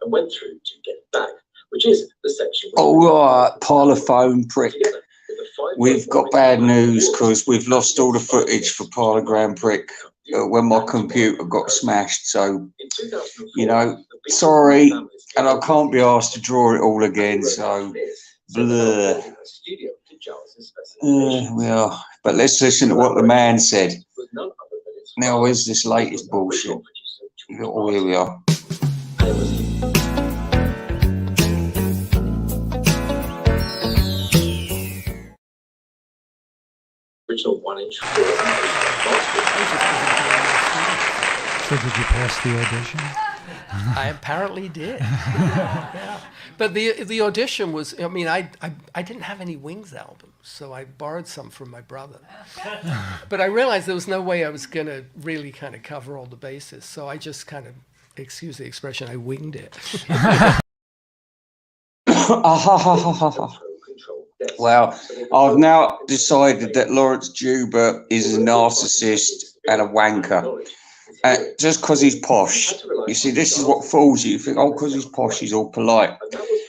and went through to get back, which is the section. All right, parlophone prick. We've got bad news because we've lost all the footage for Parlogram prick when my computer got smashed. So, you know, sorry, and I can't be asked to draw it all again. So, blur. We are. But let's listen to what the man said. Now, where's this latest bullshit? Oh, here we are. Original 1-inch. So did you pass the audition? I apparently did. Yeah. But the audition was, I mean, I didn't have any Wings albums, so I borrowed some from my brother. But I realized there was no way I was going to really kind of cover all the bases, so I just kind of, excuse the expression, I winged it. Well, I've now decided that Lawrence Juba is a narcissist and a wanker. Just because he's posh. You see, this is what fools you. You think, oh, because he's posh, he's all polite.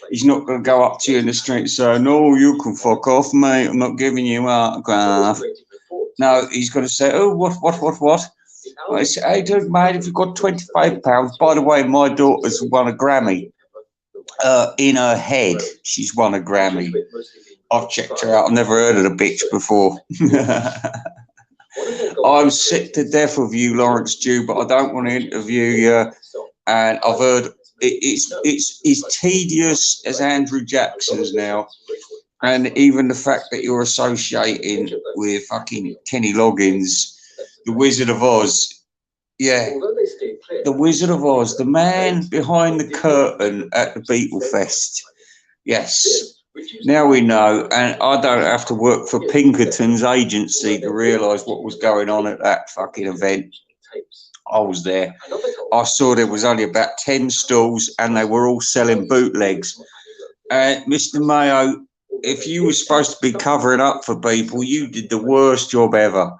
He's not going to go up to you in the street and say, no, you can fuck off, mate. I'm not giving you an autograph. No, he's going to say, oh, what? I say, hey, dude, mate, if you've got £25, by the way, my daughter's won a Grammy. In her head, she's won a Grammy. I've checked her out. I've never heard of the bitch before. I'm sick to death of you, Lawrence Dew, but I don't want to interview you. And I've heard it's tedious as Andrew Jackson's now. And even the fact that you're associating with fucking Kenny Loggins, the Wizard of Oz. Yeah, the Wizard of Oz, the man behind the curtain at the BEATLES Fest. Yes. Now we know, and I don't have to work for Pinkerton's agency to realise what was going on at that fucking event. I was there. I saw there was only about 10 stalls and they were all selling bootlegs. And Mr. Mayo, if you were supposed to be covering up for people, you did the worst job ever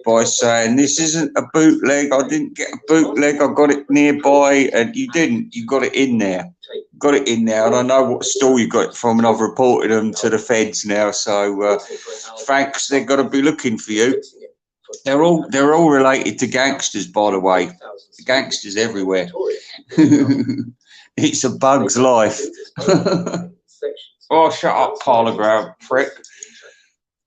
by saying, this isn't a bootleg, I didn't get a bootleg, I got it nearby, and you didn't, you got it in there. Got it in there, and I know what store you got it from, and I've reported them to the feds now. So thanks, they're got to be looking for you. They're all related to gangsters, by the way. Gangsters everywhere. It's a bug's life. Oh, shut up, Parlogram prick.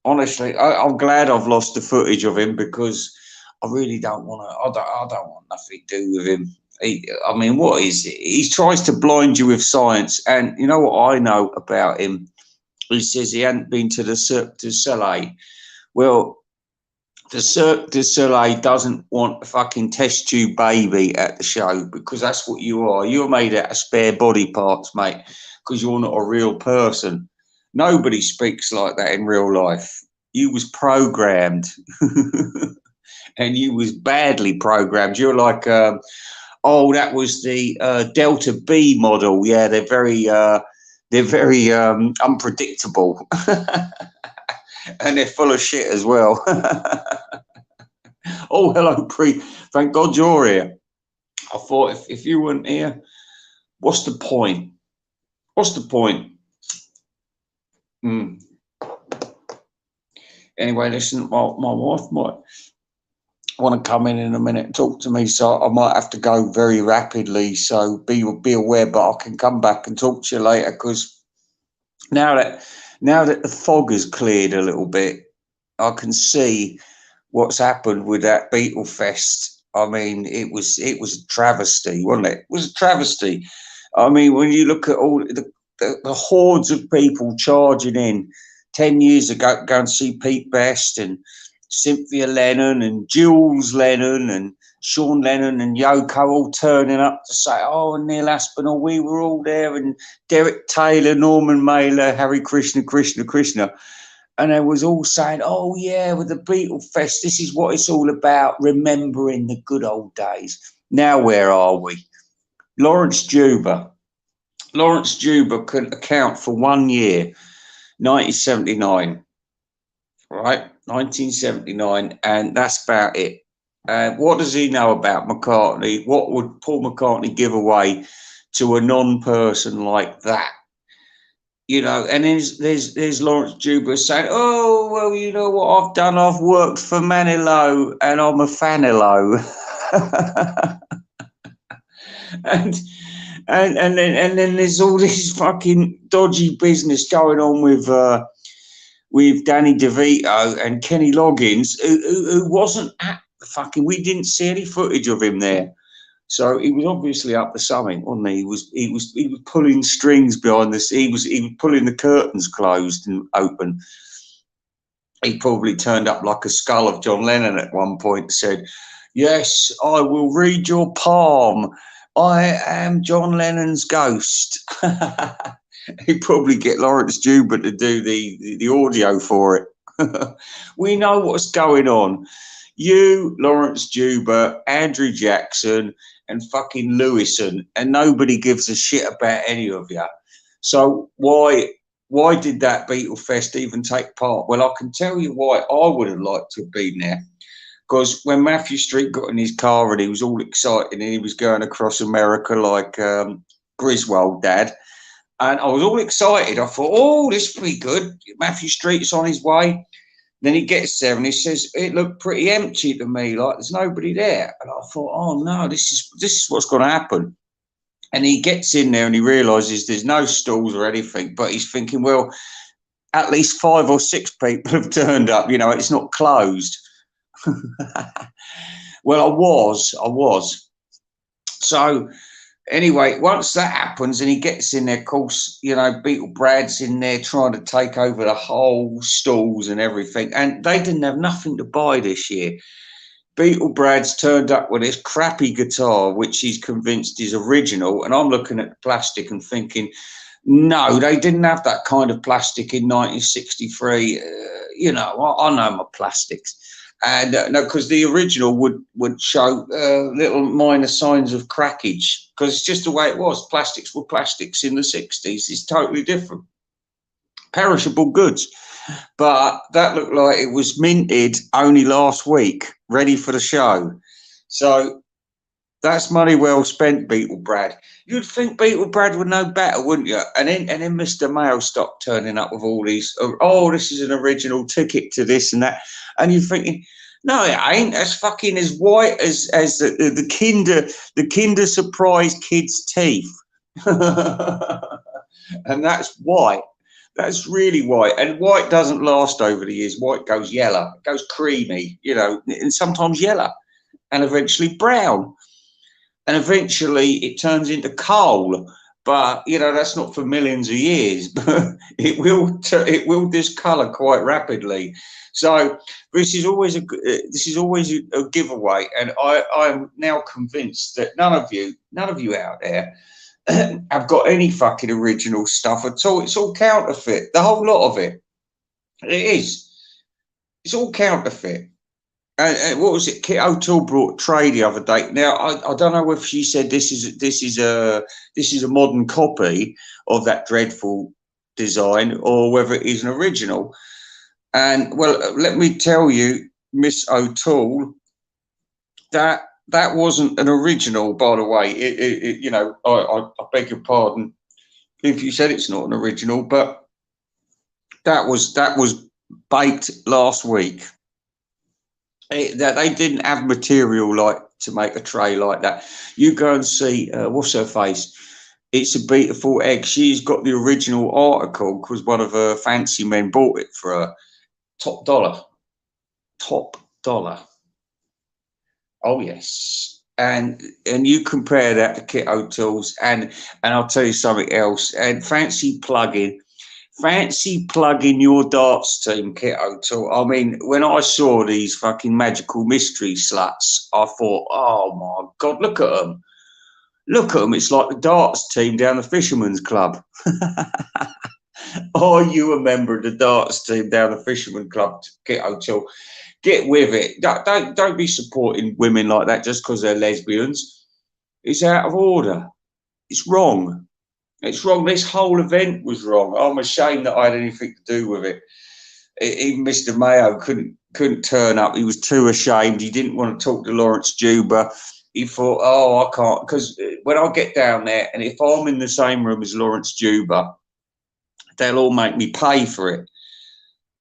Honestly, I'm glad I've lost the footage of him because I really don't want to. I don't want nothing to do with him. I mean, what is it? He tries to blind you with science, and you know what I know about him? He says he hadn't been to the Cirque du Soleil. Well, the Cirque du Soleil doesn't want a fucking test tube baby at the show because that's what you are. You're made out of spare body parts, mate, because you're not a real person. Nobody speaks like that in real life. You was programmed, and you was badly programmed. You're like, oh, that was the Delta B model. Yeah, they're very unpredictable, and they're full of shit as well. Oh, hello, Pre. Thank God you're here. I thought if you weren't here, what's the point? What's the point? Anyway, listen, my wife might want to come in a minute and talk to me, so I might have to go very rapidly. So be aware, but I can come back and talk to you later because now that the fog has cleared a little bit, I can see what's happened with that BEATLES Fest. I mean, it was a travesty, wasn't it? It was a travesty. I mean, when you look at all the hordes of people charging in 10 years ago, go and see Pete Best and Cynthia Lennon and Jules Lennon and Sean Lennon and Yoko all turning up to say, oh, and Neil Aspinall, we were all there, and Derek Taylor, Norman Mailer, Harry Krishna. And they was all saying, oh, yeah, with the BEATLES Fest, this is what it's all about, remembering the good old days. Now where are we? Lawrence Juba can account for 1 year, 1979, right? 1979, and that's about it. What does he know about McCartney? What would Paul McCartney give away to a non-person like that. You know, and then there's Lawrence Juba saying, "Oh, well, you know what I've done? I've worked for Manilow and I'm a Fanilo." and then there's all this fucking dodgy business going on with Danny DeVito and Kenny Loggins, who wasn't at the fucking. We didn't see any footage of him there. So he was obviously up to something, wasn't he? He was pulling strings behind this. He was pulling the curtains closed and open. He probably turned up like a skull of John Lennon at one point and said, "Yes, I will read your palm. I am John Lennon's ghost." He'd probably get Lawrence Juba to do the audio for it. We know what's going on. You, Lawrence Juba, Andrew Jackson, and fucking Lewison, and nobody gives a shit about any of you. So why did that Beatle Fest even take part? Well, I can tell you why I would have liked to have been there. Because when Matthew Street got in his car and he was all excited and he was going across America like Griswold Dad, and I was all excited. I thought, oh, this will be good. Matthew Street's on his way. Then he gets there and he says, "It looked pretty empty to me, like there's nobody there." And I thought, oh no, this is what's going to happen. And he gets in there and he realizes there's no stalls or anything, but he's thinking, well, at least 5 or 6 people have turned up, you know, it's not closed. Well, I was. So anyway, once that happens and he gets in there, of course, you know, Beatle Brad's in there trying to take over the whole stalls and everything. And they didn't have nothing to buy this year. Beatle Brad's turned up with this crappy guitar, which he's convinced is original. And I'm looking at the plastic and thinking, no, they didn't have that kind of plastic in 1963. You know, I know my plastics. And no, because the original would show little minor signs of crackage, because it's just the way it was. Plastics were plastics in the 60s. It's totally different. Perishable goods. But that looked like it was minted only last week, ready for the show. So that's money well spent, Beatle Brad. You'd think Beatle Brad would know better, wouldn't you? And then Mr. Mail stopped turning up with all these, oh, this is an original ticket to this and that. And you're thinking, no, it ain't. That's fucking as white as the Kinder Surprise kids' teeth. And that's white. That's really white. And white doesn't last over the years. White goes yellow. It goes creamy, you know, and sometimes yellow. And eventually brown. And eventually it turns into coal. But, you know, that's not for millions of years. But it will discolour quite rapidly. So this is always a giveaway, and I'm now convinced that none of you out there have got any fucking original stuff at all. It's all counterfeit, the whole lot of it. It is. It's all counterfeit. And what was it? Kit O'Toole brought a tray the other day. Now I don't know if she said this is a modern copy of that dreadful design or whether it is an original. And well, let me tell you, Miss O'Toole, that wasn't an original, by the way. You know, I beg your pardon if you said it's not an original, but that was baked last week. That they didn't have material like to make a tray like that. You go and see what's her face. It's a beautiful egg. She's got the original article because one of her fancy men bought it for her. Top dollar. Oh yes. And you compare that to Kit O'Toole's and I'll tell you something else. And fancy plugging your darts team, Kit O'Toole. I mean, when I saw these fucking magical mystery sluts, I thought, oh my God, look at them. Look at them. It's like the darts team down the Fisherman's Club. Are you a member of the darts team down the Fisherman Club, Kit O'Toole? Get with it. Don't be supporting women like that just because they're lesbians. It's out of order. It's wrong. It's wrong. This whole event was wrong. I'm ashamed that I had anything to do with it. Even Mr. Mayo couldn't turn up. He was too ashamed. He didn't want to talk to Lawrence Juba. he thought, oh, I can't, because when I get down there, and if I'm in the same room as Lawrence Juba, they'll all make me pay for it,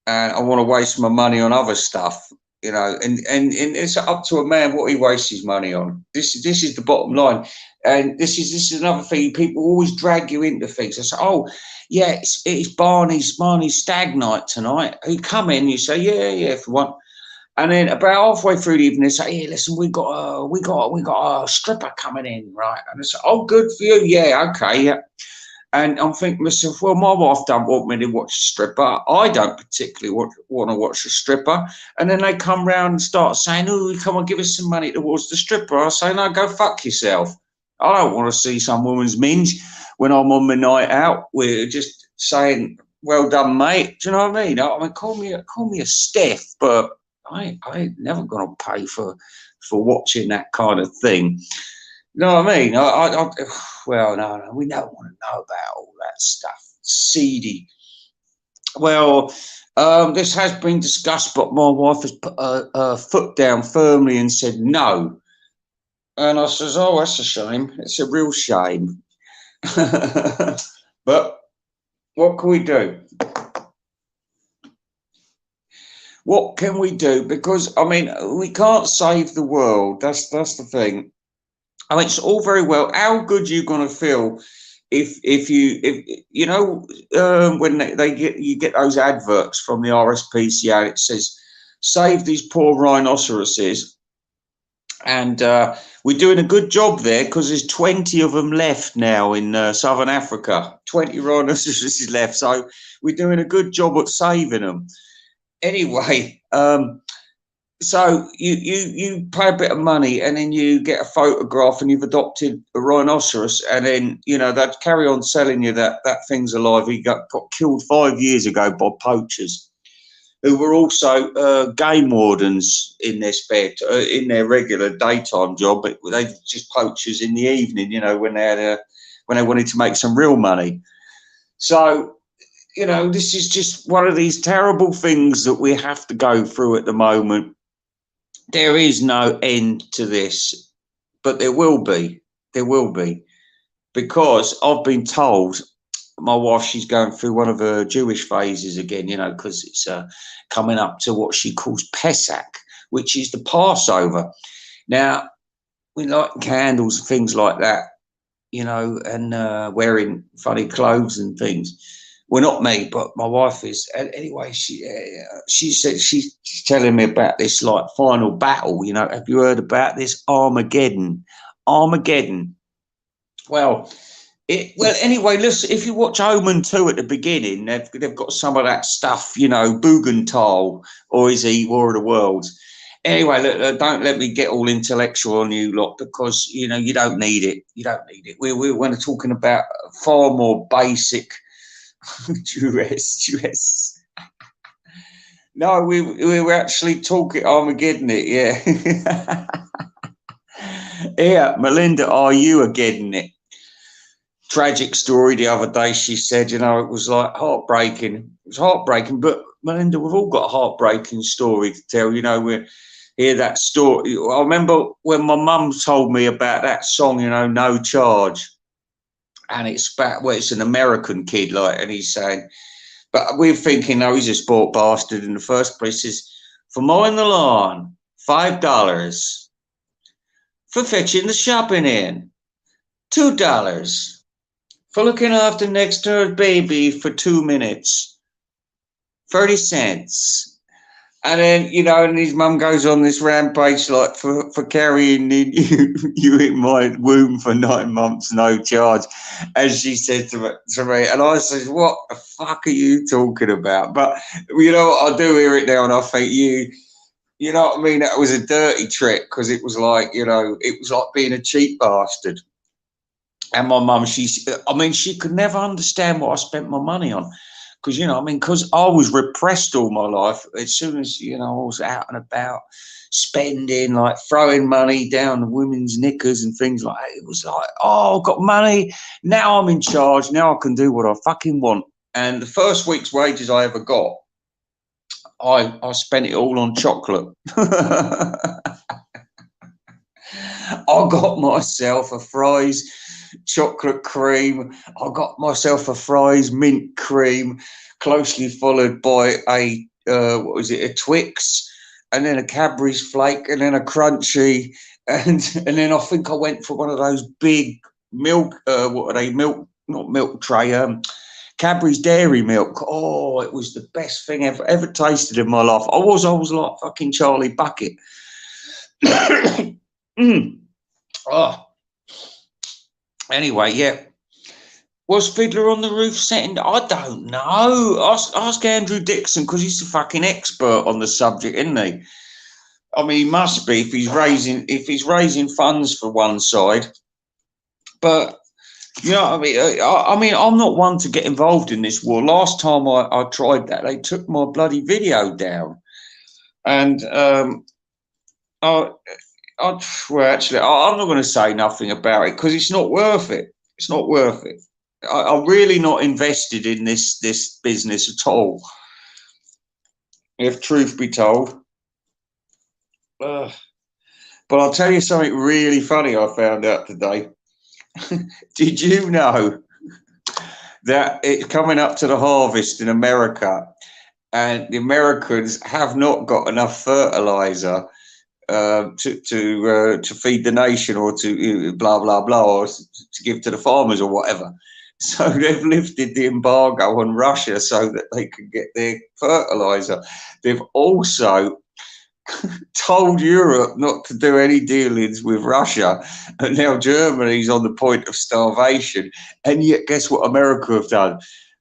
and I want to waste my money on other stuff, you know. And it's up to a man what he wastes his money on. This is the bottom line, and this is another thing. People always drag you into things. They say, oh, yeah, it's Barney's stag night tonight. You come in, you say, yeah, if you want. And then about halfway through the evening, they say, "Hey, listen, we got a stripper coming in, right?" And I say, "Oh, good for you, yeah, okay, yeah." And I'm thinking to myself, well, my wife don't want me to watch a stripper. I don't particularly want to watch a stripper. And then they come round and start saying, "Oh, come on, give us some money towards the stripper." I say, "No, go fuck yourself. I don't want to see some woman's minge when I'm on my night out. We're just saying, well done, mate." Do you know what I mean? I mean, call me a stiff, but I ain't never gonna pay for watching that kind of thing. You know what I mean? Well, no, we don't want to know about all that stuff. Seedy. Well, this has been discussed, but my wife has put her foot down firmly and said no. And I says, "Oh, that's a shame. It's a real shame." But what can we do? What can we do? Because, I mean, we can't save the world. That's the thing. I mean, it's all very well. How good are you going to feel if you know, when you get those adverts from the RSPCA, it says, "Save these poor rhinoceroses." And we're doing a good job there because there's 20 of them left now in Southern Africa. 20 rhinoceroses left. So we're doing a good job at saving them. Anyway, so you pay a bit of money and then you get a photograph and you've adopted a rhinoceros, and then, you know, they'd carry on selling you that thing's alive. He got killed 5 years ago by poachers who were also game wardens in their regular daytime job, but they just poachers in the evening, you know, when they wanted to make some real money. So, you know, this is just one of these terrible things that we have to go through at the moment. There is no end to this, but there will be. There will be. Because I've been told, my wife, she's going through one of her Jewish phases again, you know, because it's coming up to what she calls Pesach, which is the Passover. Now, we light candles and things like that, you know, and wearing funny clothes and things. Well, not me, but my wife is. Anyway, she said she's telling me about this like final battle. You know, have you heard about this Armageddon? Armageddon. Well, anyway, listen. If you watch Omen 2 at the beginning, they've got some of that stuff. You know, Bugental, or is he War of the Worlds? Anyway, look, don't let me get all intellectual on you lot, because you know you don't need it. You don't need it. We're talking about far more basic. Dress. No, we were actually talking Armageddon it, yeah. Yeah, Melinda, are you a getting it? Tragic story the other day, she said, you know, it was like heartbreaking. It was heartbreaking, but Melinda, we've all got a heartbreaking story to tell, you know. We hear that story. I remember when my mum told me about that song, you know, No Charge. And it's about, well, it's an American kid, like, and he's saying, but we're thinking, no, he's a sport bastard in the first place. He says, "For mowing the lawn, $5. For fetching the shopping in, $2. For looking after next door baby for 2 minutes, 30 cents. And then, you know, and his mum goes on this rampage, like, for carrying you in my womb for 9 months, no charge," as she said to me. And I said, "What the fuck are you talking about?" But, you know what, I do hear it now, and I think you know what I mean? That was a dirty trick, because it was like, you know, it was like being a cheap bastard. And my mum, she could never understand what I spent my money on. Because, you know, I mean, because I was repressed all my life. As soon as, you know, I was out and about spending, like throwing money down the women's knickers and things like that, it was like, oh, I've got money. Now I'm in charge. Now I can do what I fucking want. And the first week's wages I ever got, I spent it all on chocolate. I got myself a fries chocolate cream. I got myself a fries mint cream, closely followed by a what was it, a Twix, and then a Cadbury's flake, and then a crunchy, and then I think I went for one of those big milk. What are they? Milk, not milk tray. Cadbury's Dairy Milk. Oh, it was the best thing ever tasted in my life. I was like fucking Charlie Bucket. Oh. Anyway, yeah. Was Fiddler on the Roof setting? I don't know. Ask Andrew Dixon, because he's a fucking expert on the subject, isn't he? I mean, he must be if he's raising funds for one side. But you know what I mean? I'm not one to get involved in this war. Last time I tried that, they took my bloody video down. And well, actually, I'm not going to say nothing about it because it's not worth it. It's not worth it. I'm really not invested in this business at all, if truth be told. But I'll tell you something really funny I found out today. Did you know that it's coming up to the harvest in America, and the Americans have not got enough fertilizer to feed the nation, or to blah blah blah, or to give to the farmers or whatever? So they've lifted the embargo on Russia so that they can get their fertilizer. They've also told Europe not to do any dealings with Russia, and now Germany's on the point of starvation. And yet, guess what America have done?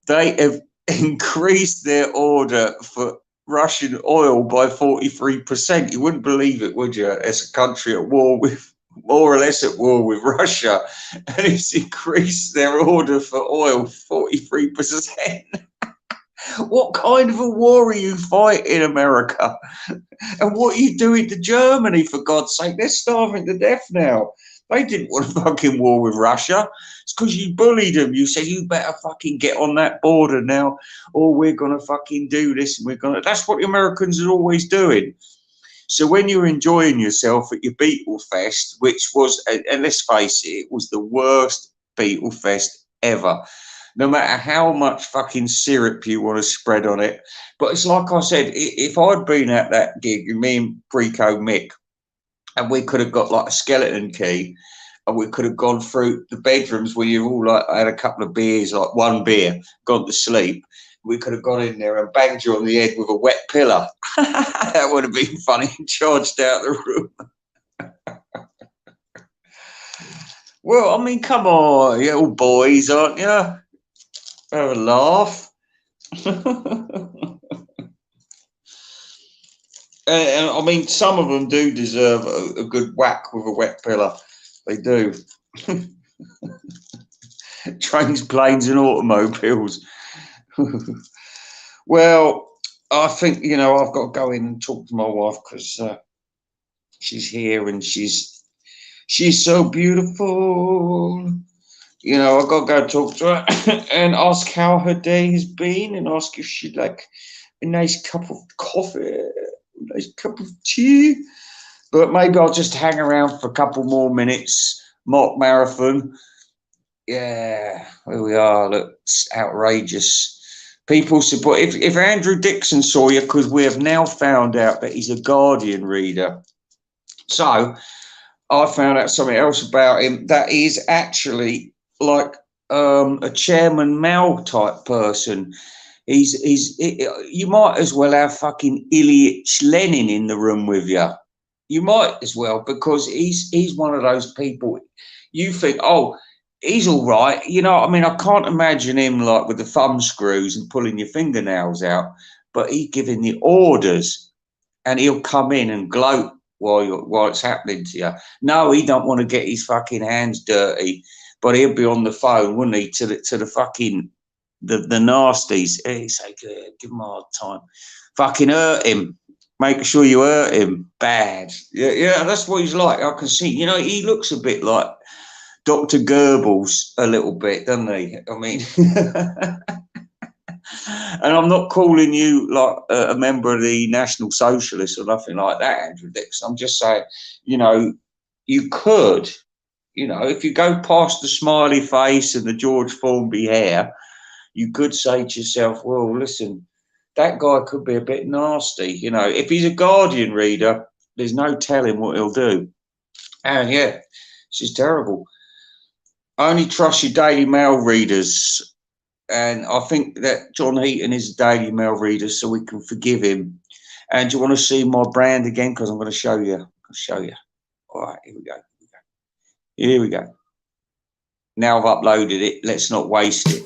They have increased their order for Russian oil by 43%. You wouldn't believe it, would you? As a country at war with, more or less at war with Russia, and it's increased their order for oil 43%. What kind of a war are you fighting, America? And what are you doing to Germany, for God's sake? They're starving to death now. They didn't want a fucking war with Russia. It's because you bullied them. You said, you better fucking get on that border now, or we're going to fucking do this. And we're going to. That's what the Americans are always doing. So when you're enjoying yourself at your Beatles Fest, which was, and let's face it, it was the worst Beatles Fest ever. No matter how much fucking syrup you want to spread on it. But it's like I said, if I'd been at that gig, me and Brico Mick, and we could have got like a skeleton key, and we could have gone through the bedrooms where you've all like had a couple of beers, like one beer, gone to sleep. We could have gone in there and banged you on the head with a wet pillow. That would have been funny, and charged out the room. Well, I mean, come on, you're all boys, aren't you? Have a laugh. And I mean, some of them do deserve a good whack with a wet pillow. They do. Trains, planes, and automobiles. Well, I think, you know, I've got to go in and talk to my wife, because she's here and she's so beautiful. You know, I've got to go talk to her and ask how her day has been, and ask if she'd like a nice cup of coffee, a nice cup of tea. But maybe I'll just hang around for a couple more minutes. Mock marathon. Yeah, here we are. Look, it's outrageous. People support. If Andrew Dixon saw you, because we have now found out that he's a Guardian reader. So I found out something else about him, that he's actually like a Chairman Mao type person. You might as well have fucking Ilyich Lenin in the room with you. You might as well, because he's one of those people. You think, oh, he's all right. You know, I mean, I can't imagine him like with the thumb screws and pulling your fingernails out, but he's giving the orders, and he'll come in and gloat while it's happening to you. No, he don't want to get his fucking hands dirty, but he'll be on the phone, wouldn't he, to the fucking the nasties. He'd say, give him a hard time. Fucking hurt him. Make sure you hurt him bad. Yeah, that's what he's like. I can see. You know, he looks a bit like Dr. Goebbels a little bit, doesn't he? I mean, and I'm not calling you like a member of the National Socialists or nothing like that, Andrew Dixon. I'm just saying, you know, you could, you know, if you go past the smiley face and the George Formby hair, you could say to yourself, well, listen, that guy could be a bit nasty. You know, if he's a Guardian reader, there's no telling what he'll do. And yeah, this is terrible. Only trust your Daily Mail readers. And I think that John Heaton is a Daily Mail reader, so we can forgive him. And do you want to see my brand again? Because I'm going to show you. I'll show you. All right, here we go. Here we go. Now I've uploaded it. Let's not waste it.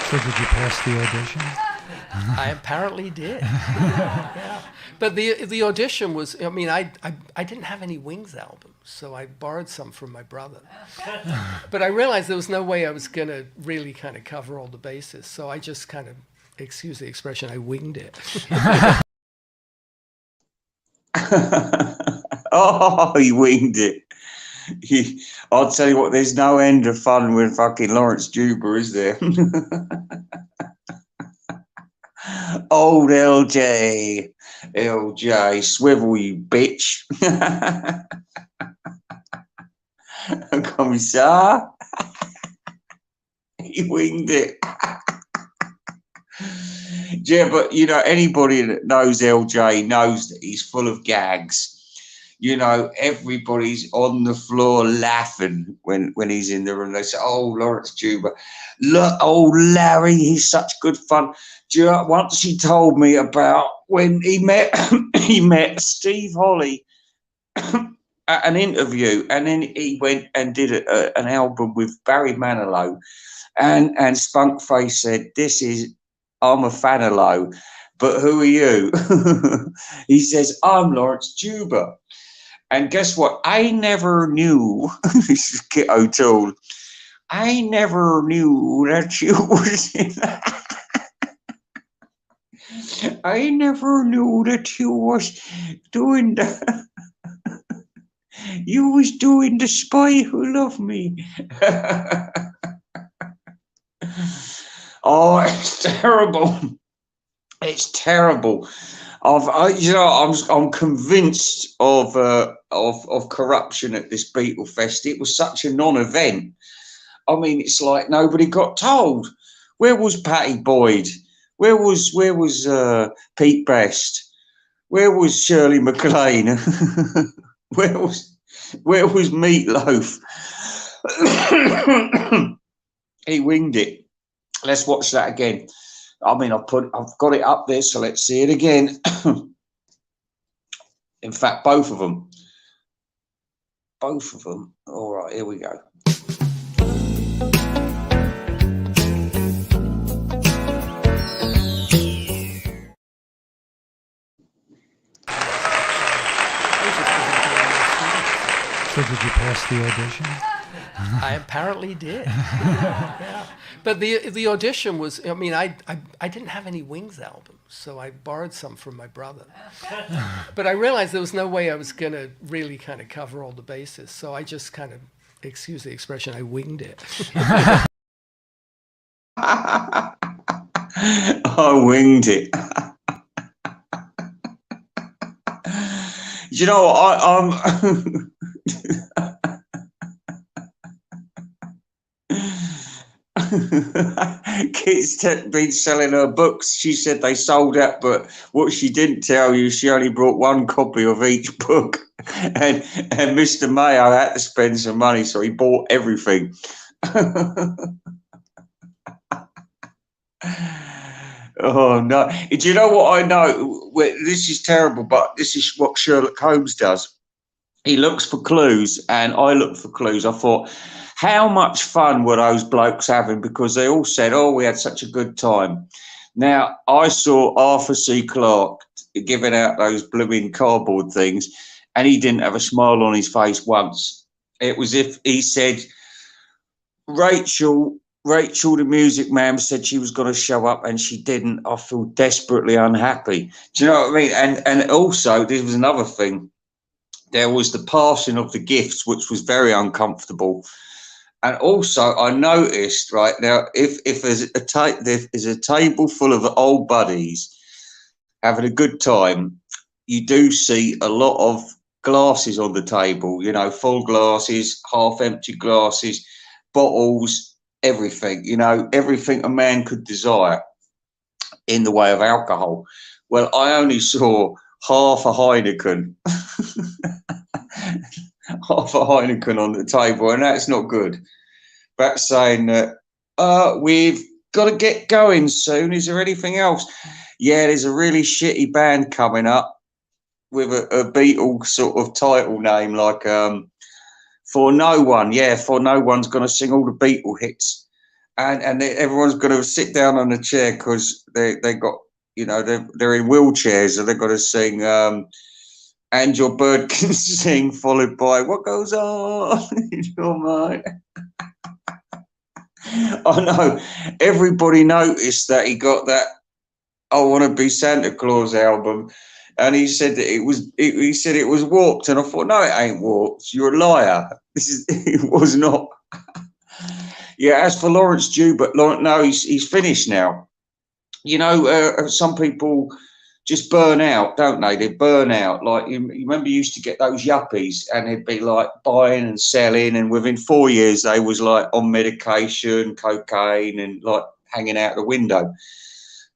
So did you pass the audition? I apparently did. Yeah. But the audition was, I mean, I didn't have any Wings albums, so I borrowed some from my brother. But I realized there was no way I was going to really kind of cover all the bases, so I just kind of, excuse the expression, I winged it. Oh, he winged it. I'll tell you what, there's no end of fun with fucking Lawrence Juba, is there? Old LJ, swivel, you bitch. Commissar, he winged it. Yeah, but you know, anybody that knows LJ knows that he's full of gags. You know, everybody's on the floor laughing when he's in the room. They say, oh, Lawrence Juba, look, old Larry, he's such good fun. Do you know, once he told me about when he met Steve Holly at an interview, and then he went and did an album with Barry Manilow, and Spunkface said, I'm a Fanalow, but who are you? He says, I'm Lawrence Juba. And guess what? I never knew, this is Kit O'Toole, I never knew that you was in I never knew that you was doing the you was doing The Spy Who Loved Me. Oh, it's terrible. It's terrible. I'm convinced of corruption at this Beatle Fest. It was such a non-event. I mean, it's like nobody got told. Where was Patty Boyd? Where was Pete Best? Where was Shirley MacLaine? Where was Meatloaf? He winged it. Let's watch that again. I mean, I've got it up there, so let's see it again. In fact, both of them. Both of them. All right, here we go. So did you pass the audition? I apparently did. Yeah. But the audition was, I mean, I didn't have any Wings albums, so I borrowed some from my brother. But I realized there was no way I was going to really kind of cover all the bases, so I just kind of, excuse the expression, I winged it. I winged it. You know, I'm Kit's been selling her books. She said they sold out, but what she didn't tell you, she only brought one copy of each book. And Mr. Mayo had to spend some money, so he bought everything. Oh no! Do you know what I know? This is terrible, but this is what Sherlock Holmes does. He looks for clues, and I look for clues. I thought, how much fun were those blokes having? Because they all said, oh, we had such a good time. Now, I saw Arthur C. Clarke giving out those blooming cardboard things, and he didn't have a smile on his face once. It was if he said, Rachel, the music man, said she was going to show up and she didn't. I feel desperately unhappy. Do you know what I mean? And also, there was another thing. There was the passing of the gifts, which was very uncomfortable. And also, I noticed right now, if there's a table full of old buddies having a good time, you do see a lot of glasses on the table. You know, full glasses, half-empty glasses, bottles, everything. You know, everything a man could desire in the way of alcohol. Well, I only saw half a Heineken, half a Heineken on the table, and that's not good. That's saying that we've got to get going soon. Is there anything else? Yeah, there's a really shitty band coming up with a Beatles sort of title name, like For No One. Yeah, For No One's going to sing all the Beatle hits, and everyone's going to sit down on a chair because they got, you know, they're in wheelchairs, and they've got to sing And Your Bird Can Sing, followed by What Goes On in Your Mind. I know everybody noticed that he got that I Want to Be Santa Claus album, and he said that he said it was warped, and I thought, no, it ain't warped. You're a liar. It was not. Yeah. As for Lawrence Dubert, no, he's finished now. You know, some people just burn out, don't they? They burn out. Like you remember, you used to get those yuppies, and they'd be like buying and selling, and within 4 years they was like on medication, cocaine, and like hanging out the window,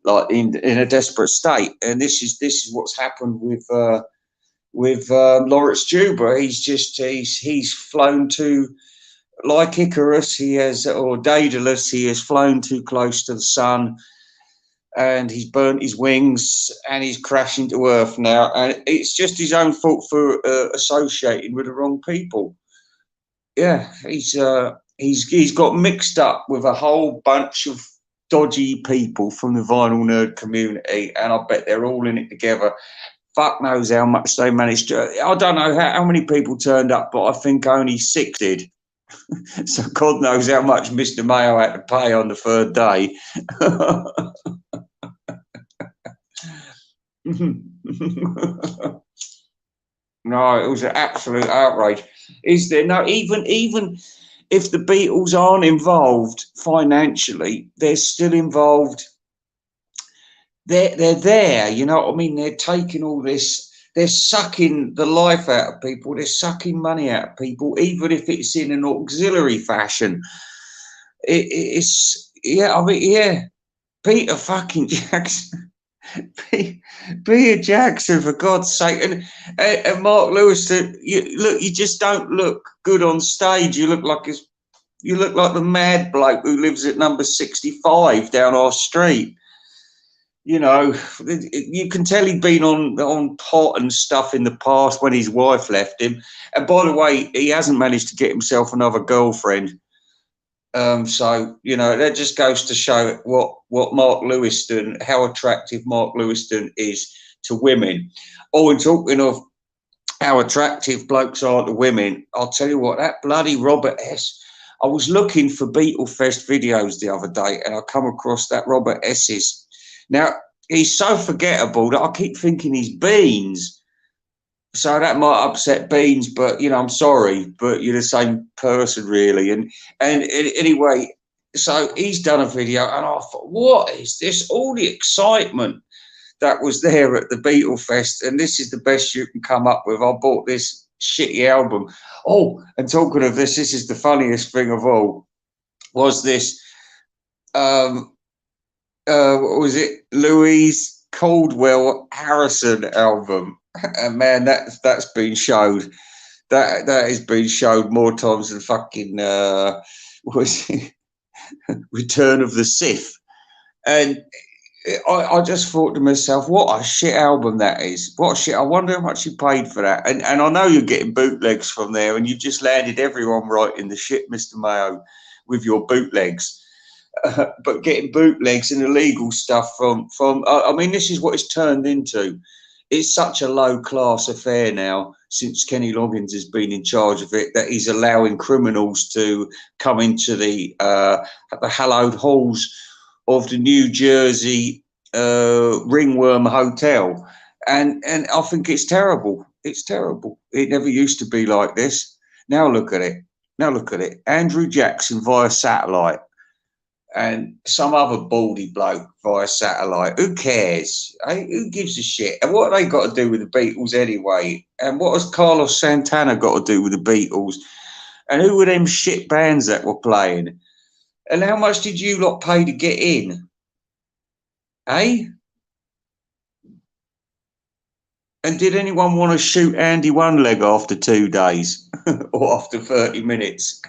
like in a desperate state. And this is what's happened with Lawrence Dubert. He's flown to, like Icarus, or Daedalus, he has flown too close to the sun, and he's burnt his wings, and he's crashing to earth now. And it's just his own fault for associating with the wrong people. Yeah, he's got mixed up with a whole bunch of dodgy people from the vinyl nerd community, and I bet they're all in it together. Fuck knows how much they managed to. I don't know how many people turned up, but I think only 6 did. So God knows how much Mr. Mayo had to pay on the third day. No, it was an absolute outrage. Is there no, even if the Beatles aren't involved financially, they're still involved. They're there, you know what I mean? They're taking all this, they're sucking the life out of people, they're sucking money out of people, even if it's in an auxiliary fashion. It's yeah, I mean, yeah. Peter fucking Jackson. Peter Jackson, for God's sake. And Mark Lewis, you just don't look good on stage. You look like the mad bloke who lives at number 65 down our street. You know, you can tell he'd been on pot and stuff in the past when his wife left him. And by the way, he hasn't managed to get himself another girlfriend. So, you know, that just goes to show what Mark Lewiston, how attractive Mark Lewiston is to women. Oh, and talking of how attractive blokes are to women, I'll tell you what, that bloody Robert S. I was looking for BEATLES FEST videos the other day, and I come across that Robert S's. Now, he's so forgettable that I keep thinking he's Beans. So that might upset Beans, but, you know, I'm sorry, but you're the same person, really. And anyway, so he's done a video, and I thought, what is this? All the excitement that was there at the BEATLES Fest, and this is the best you can come up with. I bought this shitty album. Oh, and talking of this is the funniest thing of all, was this, what was it? Louise Caldwell Harrison album. And man, that's been showed. That has been showed more times than fucking was it? Return of the Sith. And I just thought to myself, what a shit album that is. What a shit. I wonder how much you paid for that. And I know you're getting bootlegs from there, and you've just landed everyone right in the shit, Mr. Mayo, with your bootlegs. But getting bootlegs and illegal stuff from I mean, this is what it's turned into. It's such a low-class affair now, since Kenny Loggins has been in charge of it, that he's allowing criminals to come into the hallowed halls of the New Jersey Ringworm Hotel. And I think it's terrible. It's terrible. It never used to be like this. Now look at it. Now look at it. Andrew Jackson via satellite and some other baldy bloke via satellite. Who cares? Who gives a shit? And what have they got to do with the Beatles anyway? And what has Carlos Santana got to do with the Beatles? And who were them shit bands that were playing? And how much did you lot pay to get in? Eh? And did anyone want to shoot Andy one leg after 2 days or after 30 minutes?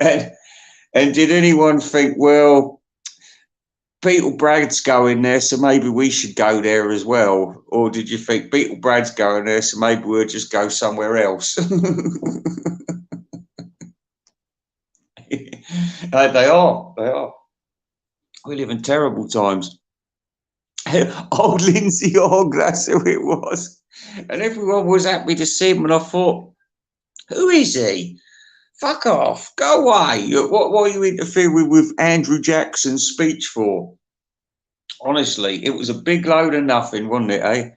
And did anyone think, well, Beatle Brad's going there, so maybe we should go there as well? Or did you think Beatle Brad's going there, so maybe we'll just go somewhere else? They are. We live in terrible times. Old Lindsay Hogg, that's who it was. And everyone was happy to see him, and I thought, who is he? Fuck off, go away. What are you interfering with Andrew Jackson's speech for? Honestly, it was a big load of nothing, wasn't it, eh?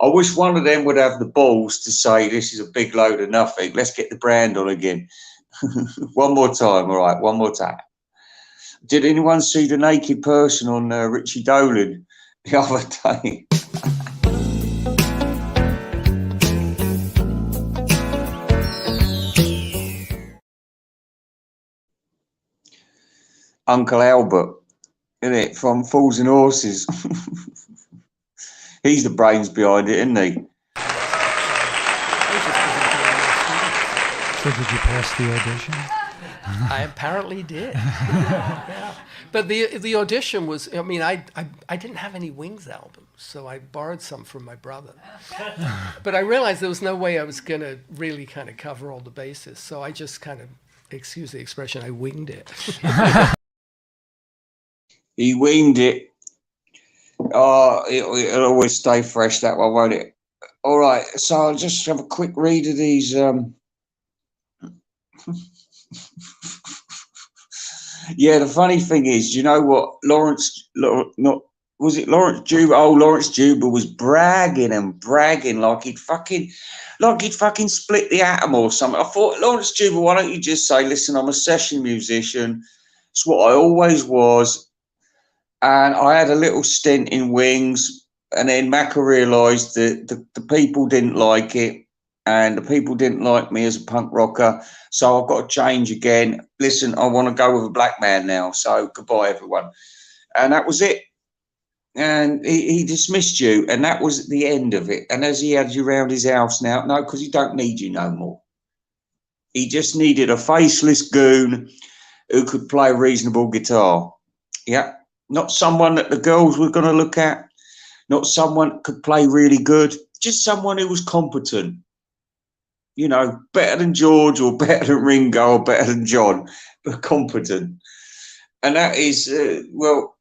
I wish one of them would have the balls to say this is a big load of nothing. Let's get the brand on again. One more time, all right, one more time. Did anyone see the naked person on Richie Dolan the other day? Uncle Albert, isn't it, from Fools and Horses? He's the brains behind it, isn't he? So did you pass the audition? I apparently did. Yeah. But the audition was, I mean, I didn't have any Wings albums, so I borrowed some from my brother. But I realized there was no way I was going to really kind of cover all the bases, so I just kind of, excuse the expression, I winged it. He winged it. Oh, it'll always stay fresh, that one, won't it? All right, so I'll just have a quick read of these. Yeah, the funny thing is, you know what? Lawrence Juba? Oh, Lawrence Juba was bragging like he'd fucking split the atom or something. I thought, Lawrence Juba, why don't you just say, listen, I'm a session musician. It's what I always was. And I had a little stint in Wings, and then Macca realised that the people didn't like it, and the people didn't like me as a punk rocker. So I've got to change again. Listen, I want to go with a black man now. So goodbye, everyone. And that was it. And he dismissed you, and that was the end of it. And as he had you around his house now, no, because he don't need you no more. He just needed a faceless goon who could play reasonable guitar. Yeah. Not someone that the girls were going to look at. Not someone that could play really good. Just someone who was competent. You know, better than George or better than Ringo or better than John, but competent. And that is, well,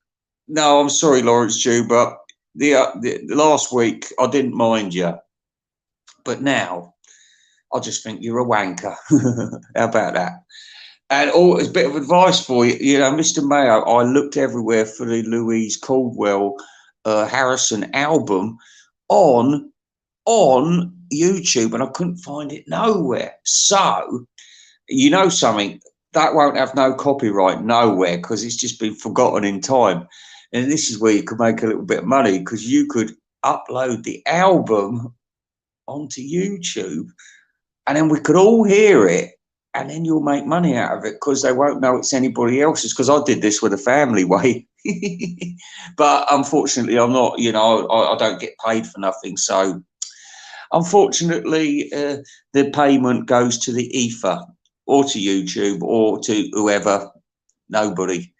no, I'm sorry, Lawrence Juba. The last week, I didn't mind you. But now, I just think you're a wanker. How about that? And it's a bit of advice for you. You know, Mr. Mayo, I looked everywhere for the Louise Caldwell Harrison album on YouTube, and I couldn't find it nowhere. So, you know something, that won't have no copyright nowhere because it's just been forgotten in time. And this is where you could make a little bit of money, because you could upload the album onto YouTube and then we could all hear it, and then you'll make money out of it because they won't know it's anybody else's, because I did this with a family way. But unfortunately, I'm not, you know, I don't get paid for nothing. So unfortunately, the payment goes to the ether or to YouTube or to whoever, nobody.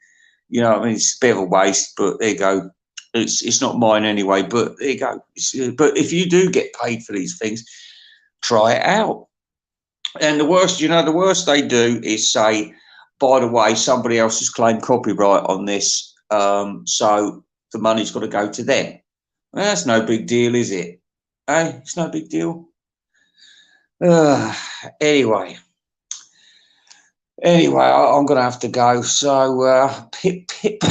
You know, I mean, it's a bit of a waste, but there you go. It's not mine anyway, but there you go. But if you do get paid for these things, try it out. And the worst, you know, the worst they do is say, by the way, somebody else has claimed copyright on this, so the money's got to go to them. Well, that's no big deal, is it? Hey, it's no big deal. Anyway, I'm going to have to go. So, pip, pip,